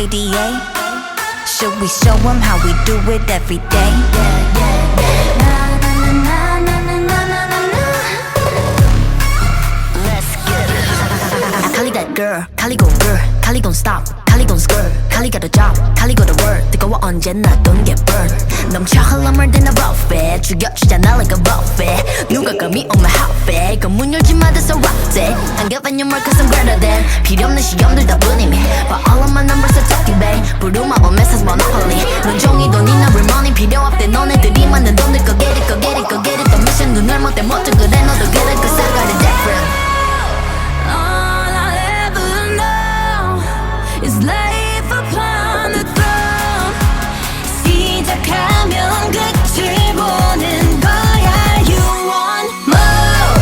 KDA? Should we show them how we do it every day? Let's get it. Kali that girl, Kali go girl, Kali gon' stop, Kali gon' skirt, Kali got a job, Kali got a word. 뜨거워 언제나 don't get burned. 넘쳐 흘러물 than a buffet, 죽여주잖아 like a buffet. 누가 감히 on my outfit, 이건 문 열지 마 that's a rough day. I'm giving you more cause I'm greater than. 필요 없는 시험들 다 뿐이미, but all of my numbers are talking babe. 부르마 on message monopoly. 넌 종이 돈이 나 real money 필요 없대. 너네들이 만든 돈들 go get it, go get it, go get it. 또 미션 눈을 못대 못해 그래 너도 get it cause I got it different. All I ever know is life upon the throne. 시작하면 끝을 보는 거야. You want more?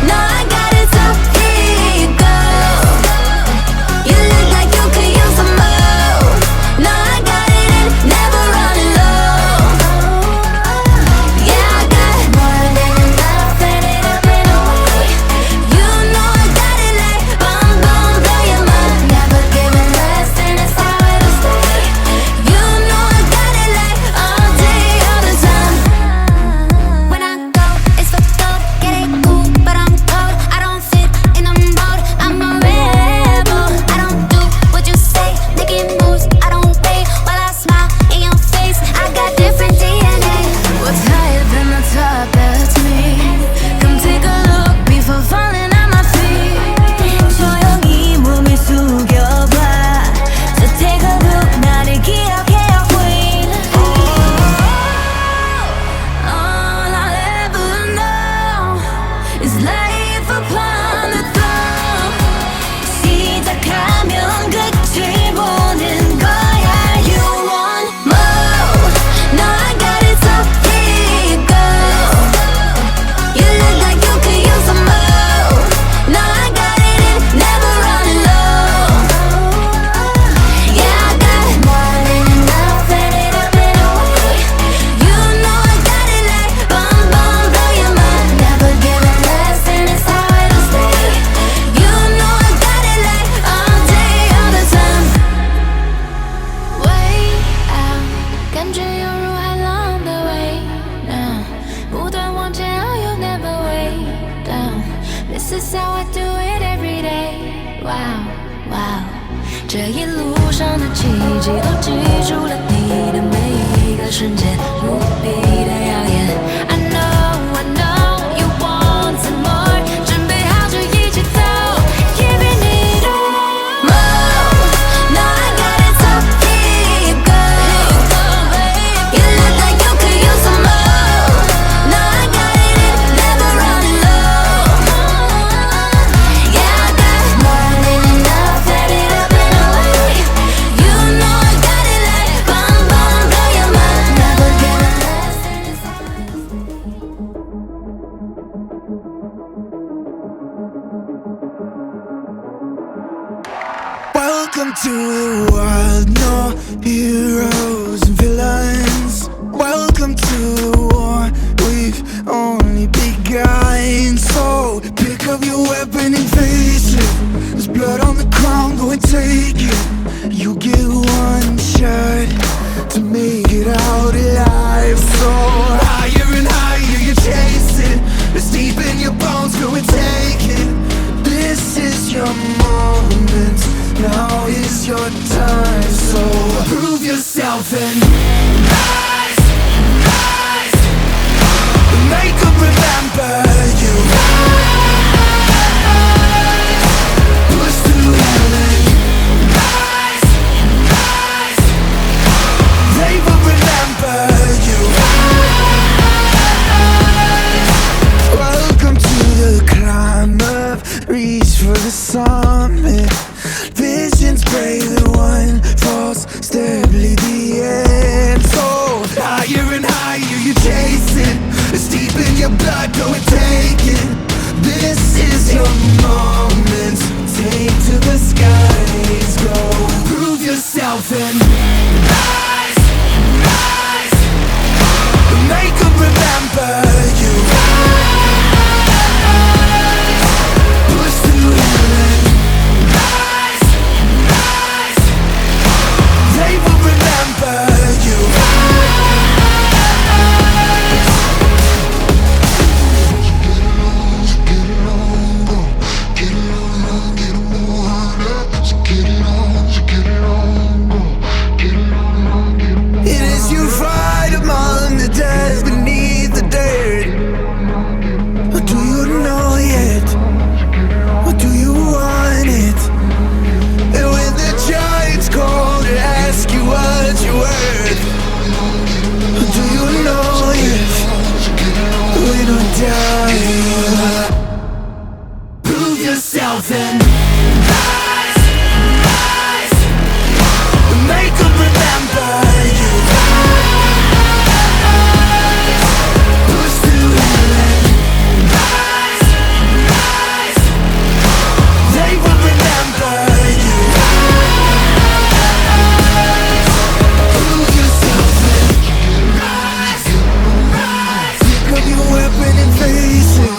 No, I got it, so here you go. You look like you could use some more. No, I got it and never running low. Yeah, I got more than enough, let it up and away. You know I got it like boom, boom, blow your mind. Never giving less and that's how it'll stay. You know I got it like all day, all the time. When I go, it's for gold, get it cool, but I'm cold. I don't fit in a mold, I'm a rebel. I don't do what you say, making moves, I don't wait while I smile in your face. I got different DNA. What's higher than the top? That's me. Come take a look before falling on my feet. 조용히 몸을 숙여봐. So take a look, 나를 기억해요, queen. All I ever know is life upon the throne. 시작하면 끝을 보는 거야. You want more? No, I got it, so here you go. You look like you could use some more. No, I got it and never running low. Yeah, I got more than enough, let it up and away. You know I got it like boom, boom, blow your mind. Never giving less and that's how it'll stay. You know I got it like all day, all the time. Way out, 感觉犹如海浪的微浪，不断往前，oh you never way down. This is how I do it every day. Wow, wow. 这一路上的奇迹都记住了你的每一个瞬间，无比的耀眼。I know you want some more， 准备好就一起走。Giving it all more. No, I got it, so here you go. You look like you could use some more. No, I got it and never running low. Yeah, I got more than enough, let it up and away. You know I got it like boom, boom, blow your mind. Never giving less and it's Welcome to the world, no heroes and villains. Welcome to the war, we've only begun. So pick up your weapon and face it. There's blood on the ground, go and take it. You get one shot to make it out alive. So higher and higher you chase it. It's deep in your bones, go and take it. This is your moment, now is your time. So prove yourself and rise, rise. Make them remember you. Rise, push through heaven. Rise, rise. They will remember you. Rise. Welcome to the climb up, reach for the summit. Visions break, the one false step lead the end. So higher and higher you chase it. It's deep in your blood, go and take it. This is your moment, take to the skies. Go prove yourself and rise, rise. Make them remember you. Rise, push through heaven. Rise, rise. yourself and rise, rise. Make them remember you. Rise, push to heaven. Rise, rise. They will remember you. Rise, prove yourself and rise, rise. Pick up your weapon and face it.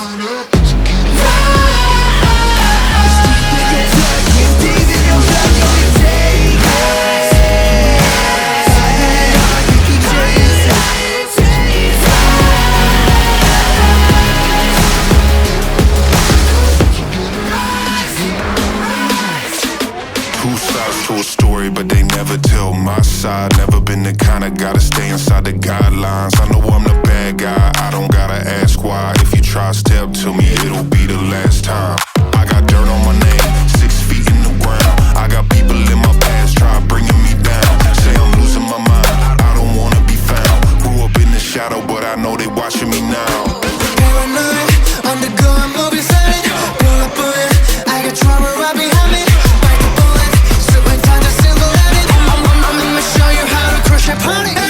To a story, but they never tell my side. Never been the kind of guy to stay inside the guidelines. I know I'm the bad guy, I don't gotta ask why. If you try step to me, it'll be the last time. I got dirt on my name, 6 feet in the ground. I got people in my past try bringing me down. Say I'm losing my mind, I don't wanna be found. Grew up in the shadow, but I know they watching me now. Paranoia, undergoing movie sight. Pull up on it, I got trauma right behind me.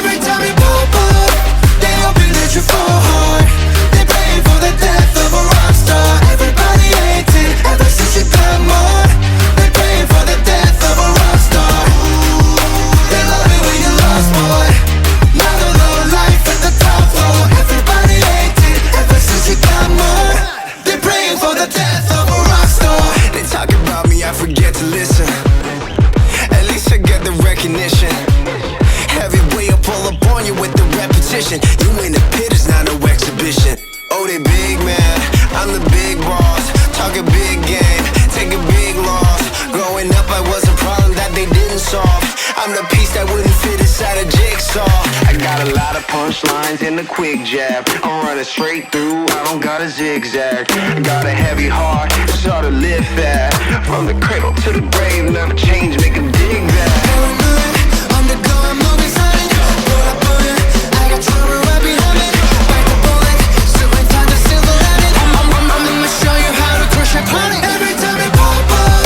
Every time you pop up, they hoping that you fall hard. They praying for the death of a rock star. Everybody hates it ever since you got more. They praying for the death of a rock star. They love it when you lost, boy. Now the low life at the top floor. Everybody hates it ever since you got more. They praying for the death of a rock star. They talk about me, I forget to listen. At least I get the recognition. Heavy way up all up on you with the repetition. You in the pit, it's not no exhibition. Oh, they big man, I'm the big boss. Talk a big game, take a big loss. Growing up I was a problem that they didn't solve. I'm the piece that wouldn't fit inside a jigsaw. I got a lot of punchlines and a quick jab. I'm running straight through, I don't got a zigzag. Got a heavy heart, sort of live fast. From the cradle to the grave, never change, make 'em dig that. Undergoing movie sign. Pull up on it, I got trauma right behind me. Bite the bullet, still ain't find the silver lining. I'm gonna show you how to crush your planet. Every time you pop up,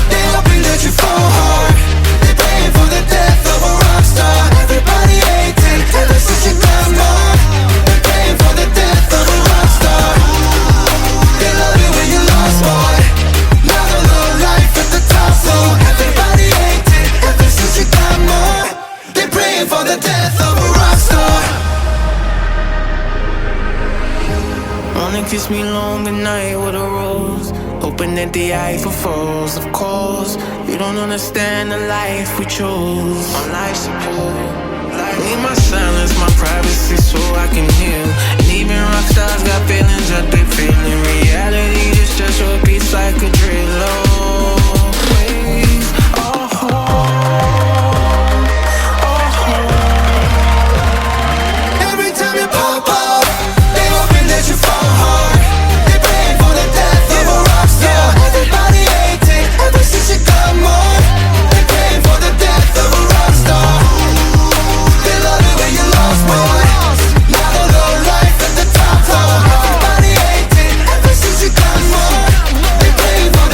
they hoping that you fall hard. They praying for the death of a rock star. Everybody hates it ever since you got more. They praying for the death of a rock star. They love you when you lost, boy. Now the low life at the top floor. Everybody hates it ever since you got more. They praying for the death of a rock star. Wanna kiss me long at night with a rose, hoping that the Eiffel falls. Of course, you don't understand the life we chose. On life support, need my silence, my privacy, so I can heal. And even rock stars got feelings that they feel. In reality, this just repeats like a drill. Every time you pop up, they hoping that you fall hard. They praying for the death of a rock star. Everybody hates it ever since you got more. They praying for the death of a rock star. They love it when you lost, boy. Now the low life at the top floor. Everybody hates it ever since you got more. They praying for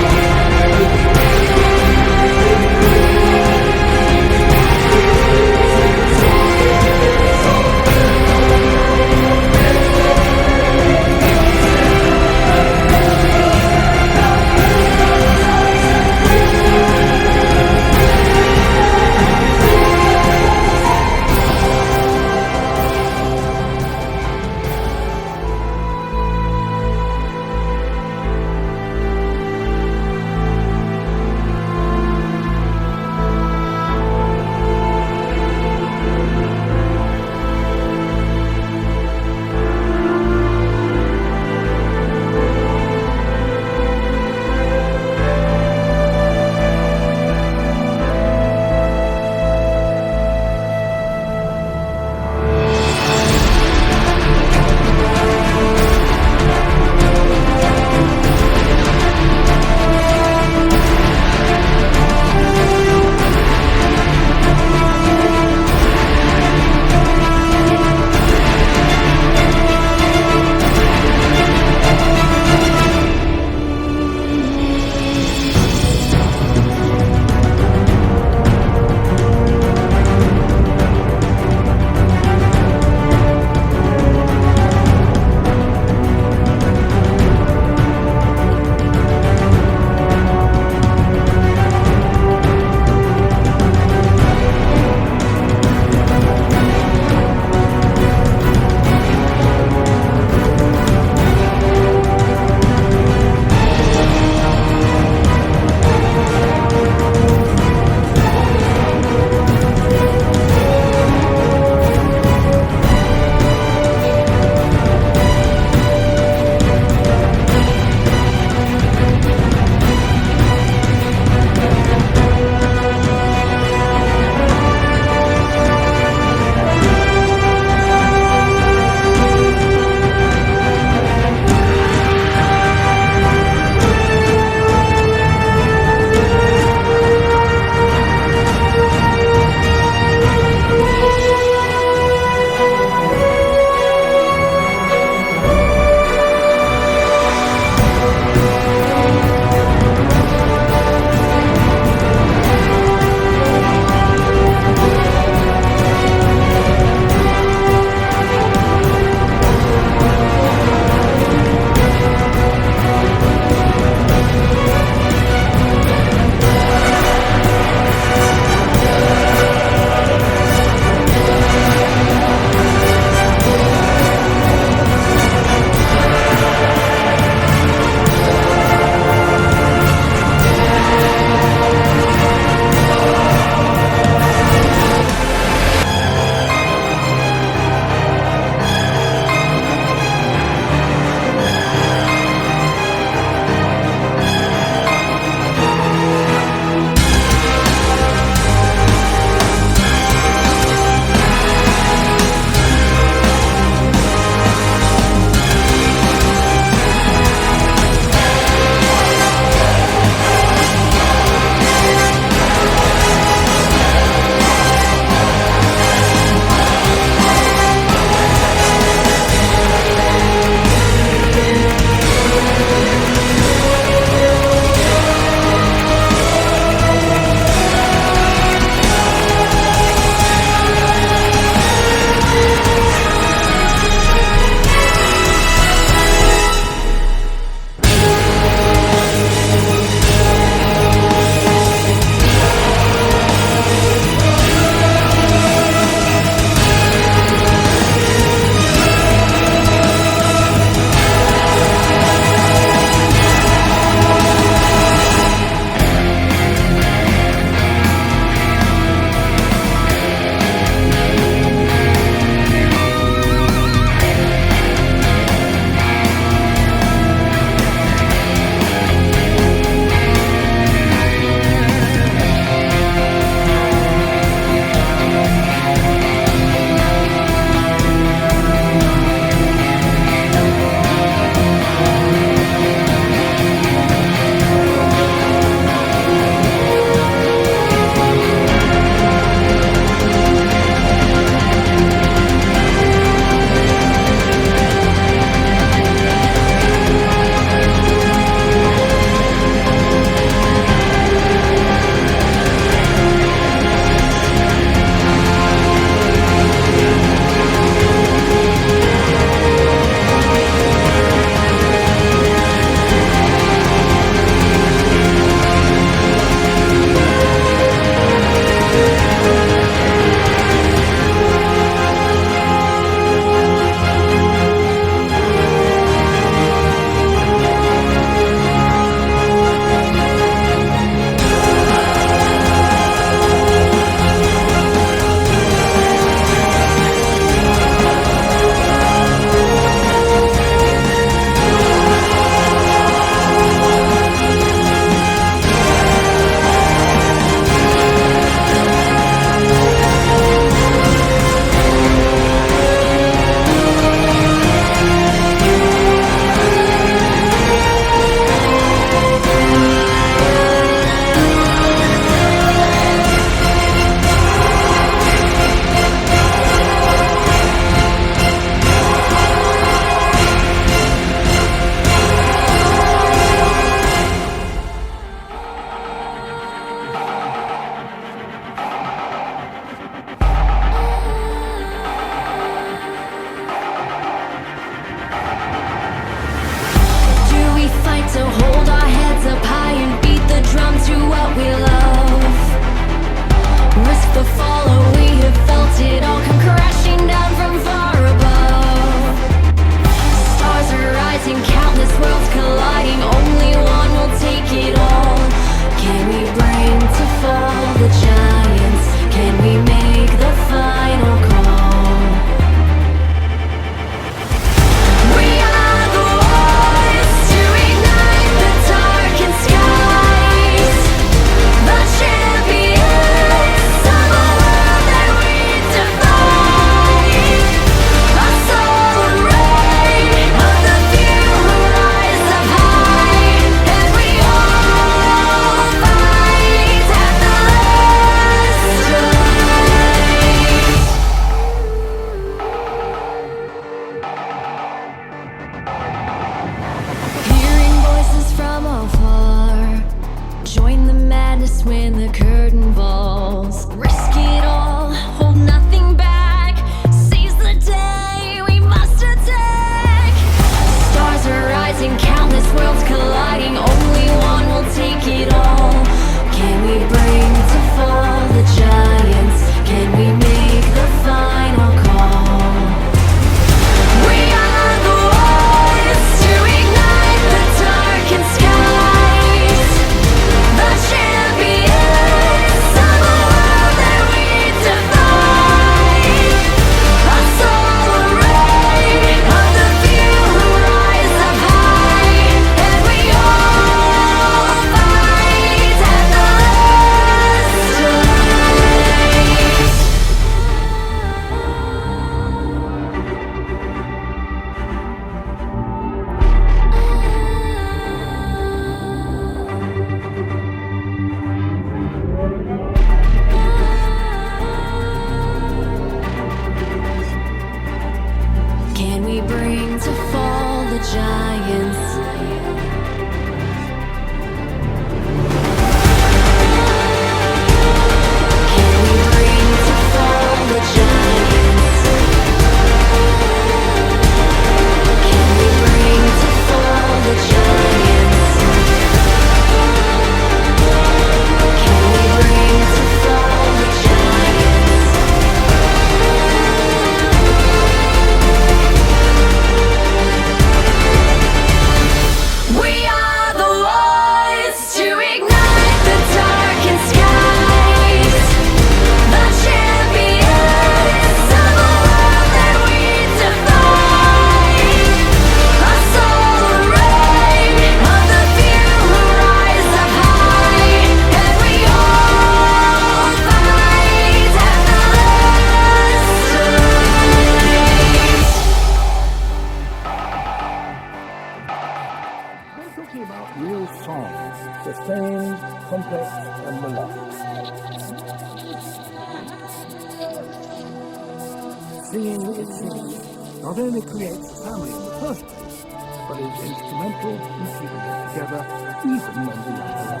Singing, it seems, not only creates a family in the first place, but is instrumental in keeping it together even when the younger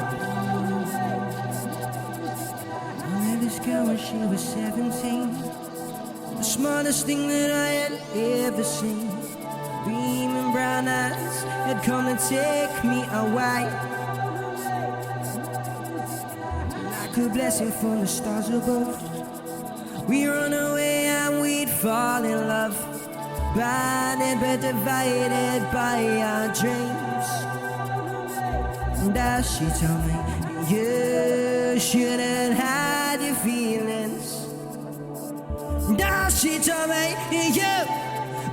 I met this girl when she was 17. The smartest thing that I had ever seen. Beaming brown eyes had come to take me away. Like a blessing from the stars above. We run away and we'd fall in love. Blinded but divided by our dreams. And as she told me, you shouldn't hide your feelings. And as she told me, you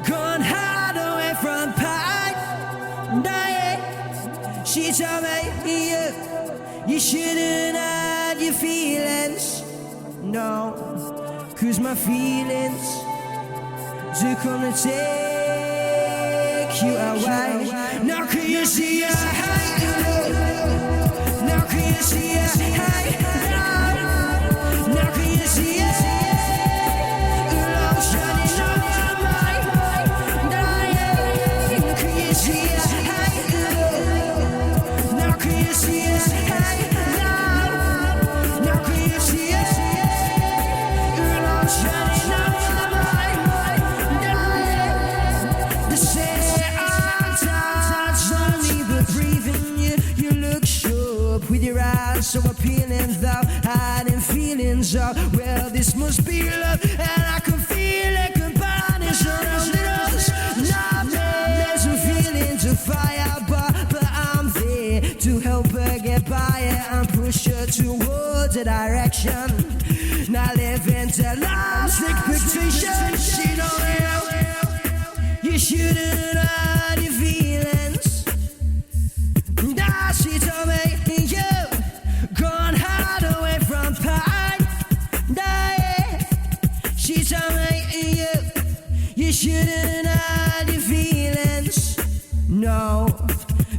can't hide away from pain. And she told me, you shouldn't hide your feelings. No, 'cause my feelings are gonna take you away. Now can you see I hate you? Now can you see I hate you? Now can you see it? Love shining on your mind. Can you see I hate you? Now can you see I hate you? Now can you see it? Love shining on your mind. The same touch on me, but breathing you look sharp with your eyes so appealing, though hiding feelings of, well, this must be love, and I can feel it combining surrounding us. Nightmares and feelings of fire, but I'm there to help her get by it and push her towards a direction. Now living to life's expectations, she don't know. You shouldn't hide your feelings. And she told me, you can't hide away from pain. She told me, you shouldn't hide your feelings. No,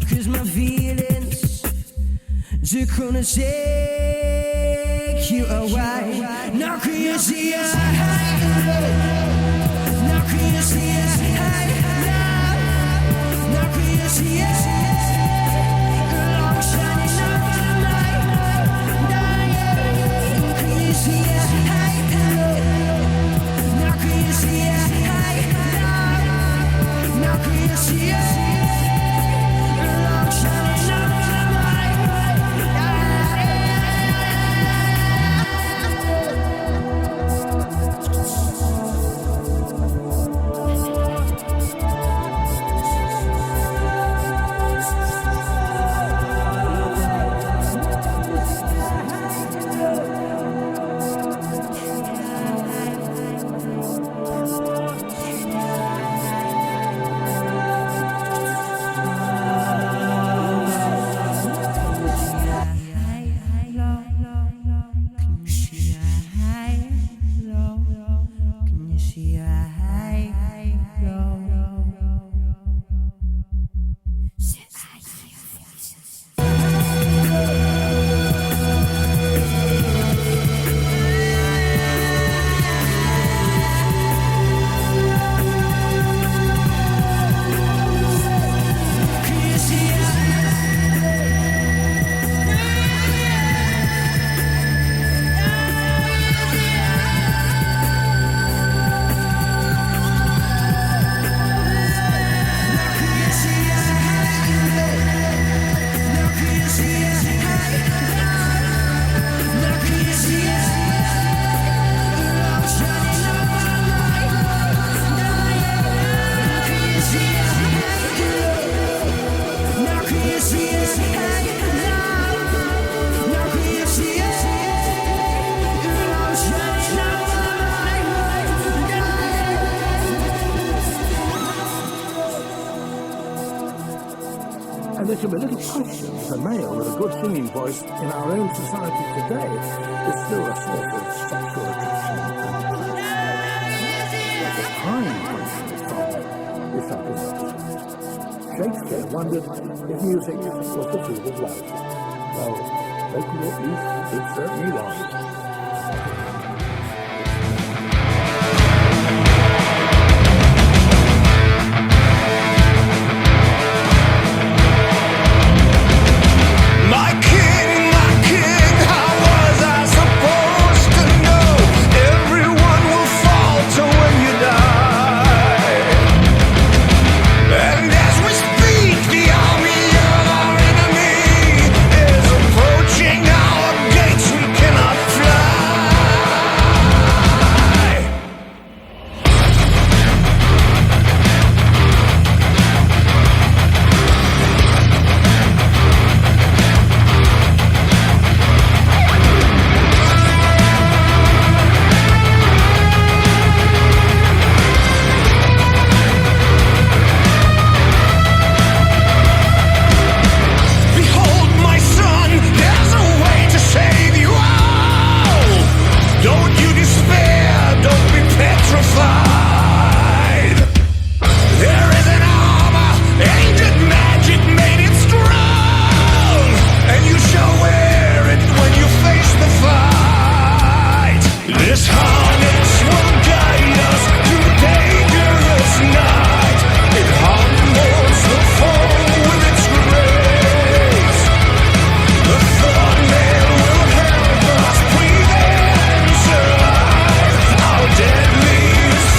'cause my feelings are gonna take you away. Now can you see I hate you? Now can you see I hate you? Now can you see it? Love shining over the night. Can you see I hate you? Now can you see I hate you? Now can you see it? Love shining over the night. And there can be little question if a male with a good singing voice in our own society today is still a source of sexual attraction and attraction. The time function from is something else. Shakespeare wondered if music was the food of love. Well, locally at least, it certainly was. despair, don't be petrified. There is an armor, ancient magic made it strong, and you shall wear it when you face the fight. This harness will guide us through dangerous night. It humbles the foe with its grace. The Thornmail will help us breathe and survive. Our deadliest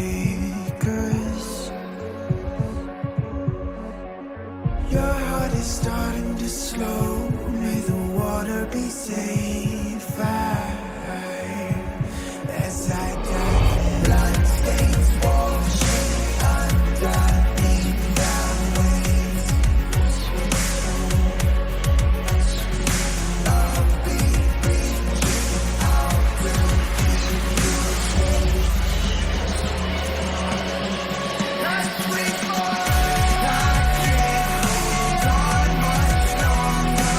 breakers. Your heart is starting to slow. May the water be safe. As I dive in, blood stains washing underneath that wave. Love be reaching out, will keep you safe. As we fall, I can't hold on much longer.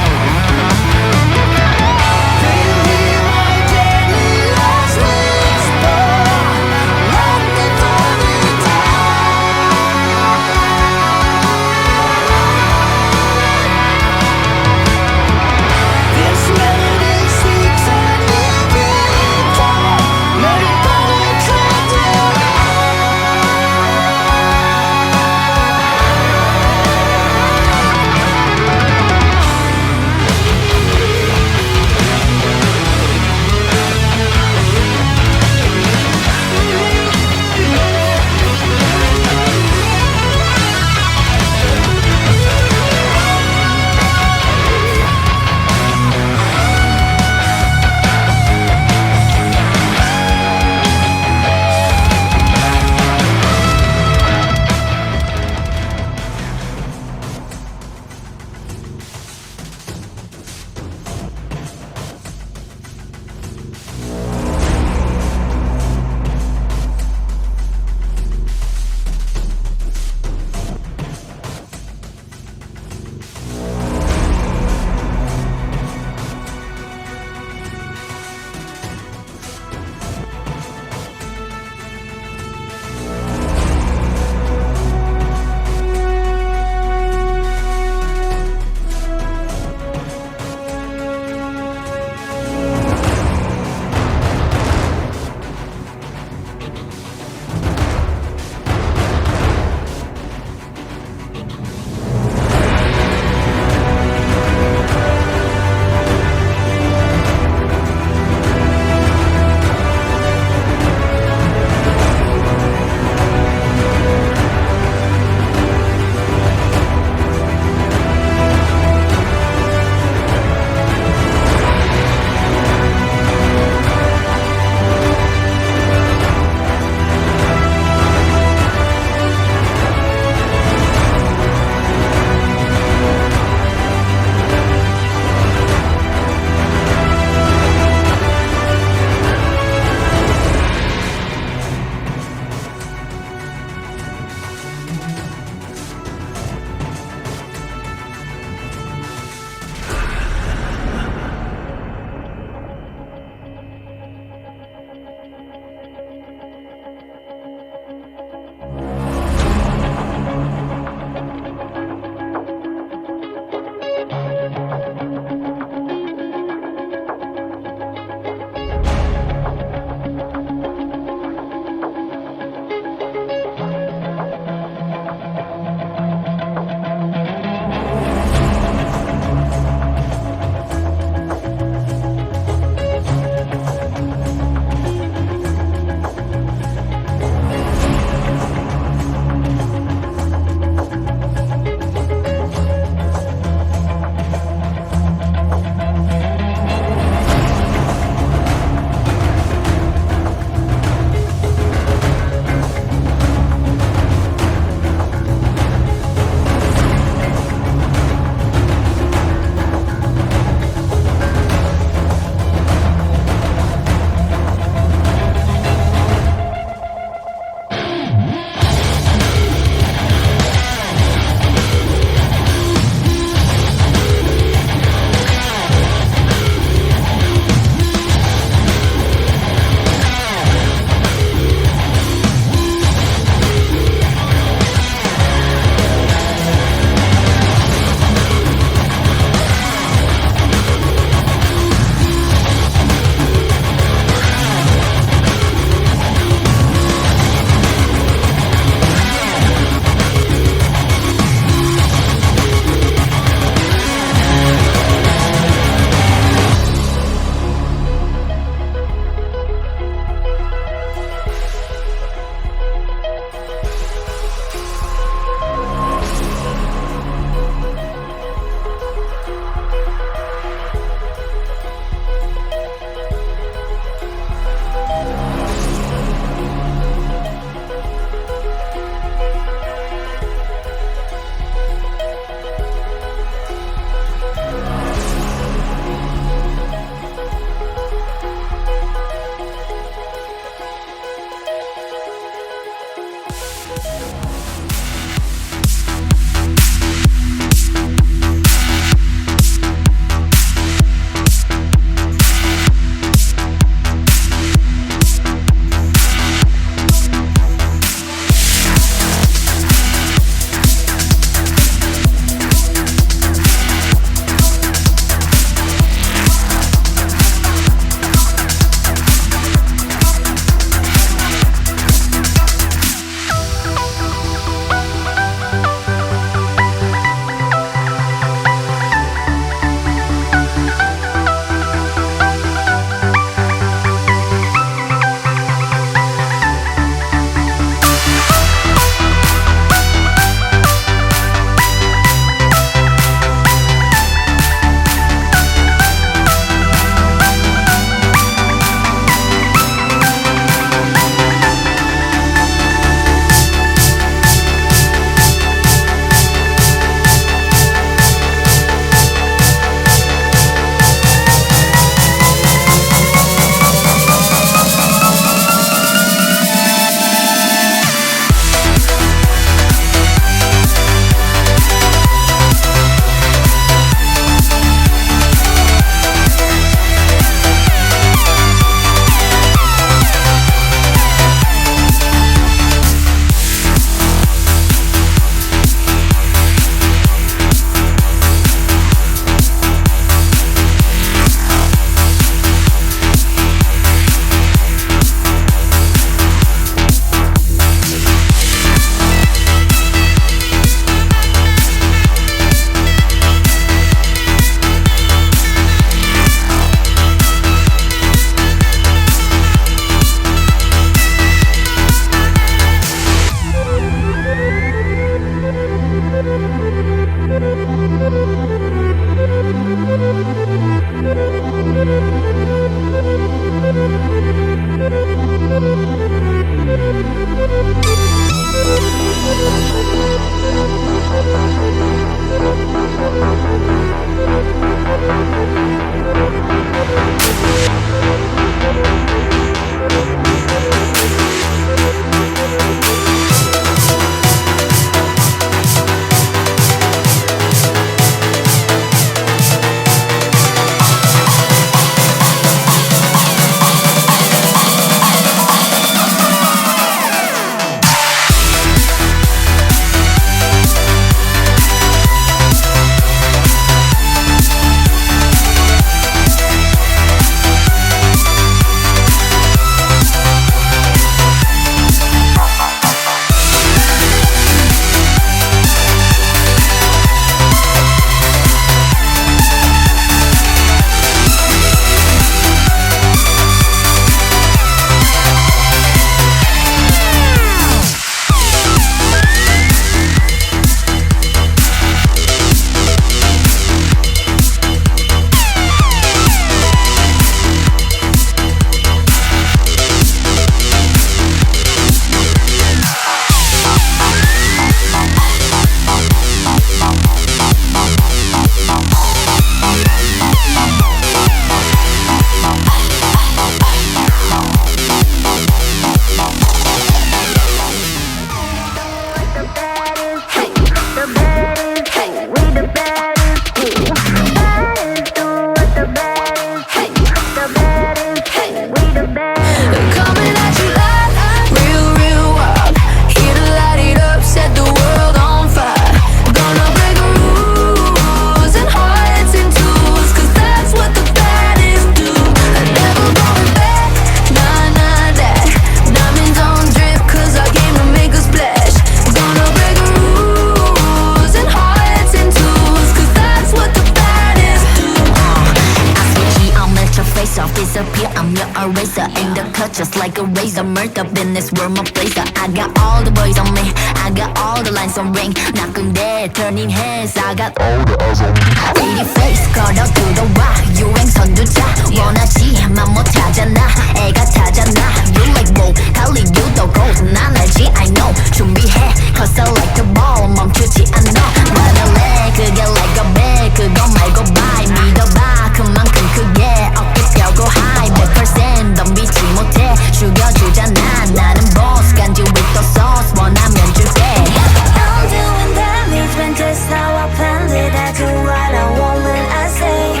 eraser in the cut just like a razor. Murder business, world my blazer. I got all the boys on me, I got all the lines on ring. Knocking dead, turning heads, I got all the eyes on me. Pretty face, 걸어 들어와 유행 선두자. 원하지만 못하잖아, 애가 타잖아. You like whoa, 달리 유도 gold. 난 알지, I know. 준비해, cause I like the ball. 멈추지 않아, 나는 내 그게 like a bag. 그거 말고 buy, 믿어봐 그만큼 크게. 어깨 펴고 high, 100% 덤비지 못해. 죽여주잖아, 나는 boss. 간지 with the sauce, 원하면 줄게. I'm doing damage when just how I planned it. I do what I want when I say.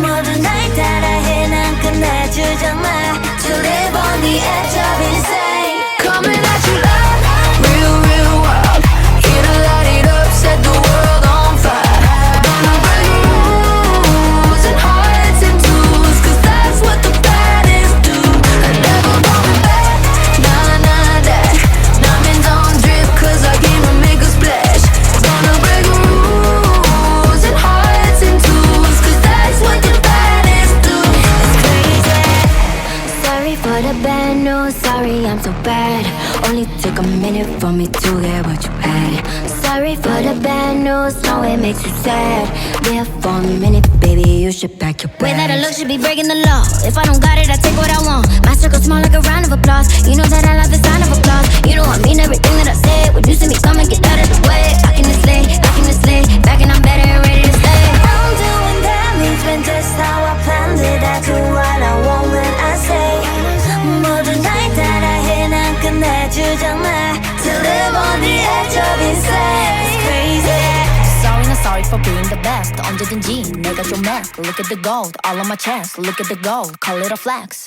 모든 날 따라해 난 끝내주잖아. To live on the edge of insane. Coming at you loud, real, real wild. Here to light it up, set the world on fire. Gonna break rules and hearts in twos, cause that's what the baddest do. I never going back, nah, nah, that. Diamonds on drip, cause I came to make a splash. Gonna break rules and hearts in twos, cause that's what the baddest do. It's crazy. Sorry for the bad news, sorry I'm so bad. Only took a minute for me to get what you had. Sorry for the bad news, no it makes you sad. There for a minute, baby, you should pack your bags. Way that I look should be breaking the law. If I don't got it, I take what I want. My circle small like a round of applause. You know that I love the sound of applause. You know I mean everything that I say. When you see me come and get out of the way. Back in this lane, back and I'm better and ready to stay. I'm doing damage when just how I planned it. I do what I want when I say. 모든 날 따라해 난 끝내주잖아. To live on the edge of insane. It's crazy. Sorry, not sorry for being the best. 언제든지 내가 좀 mad. Look at the gold, all on my chest. Look at the gold, call it a flex.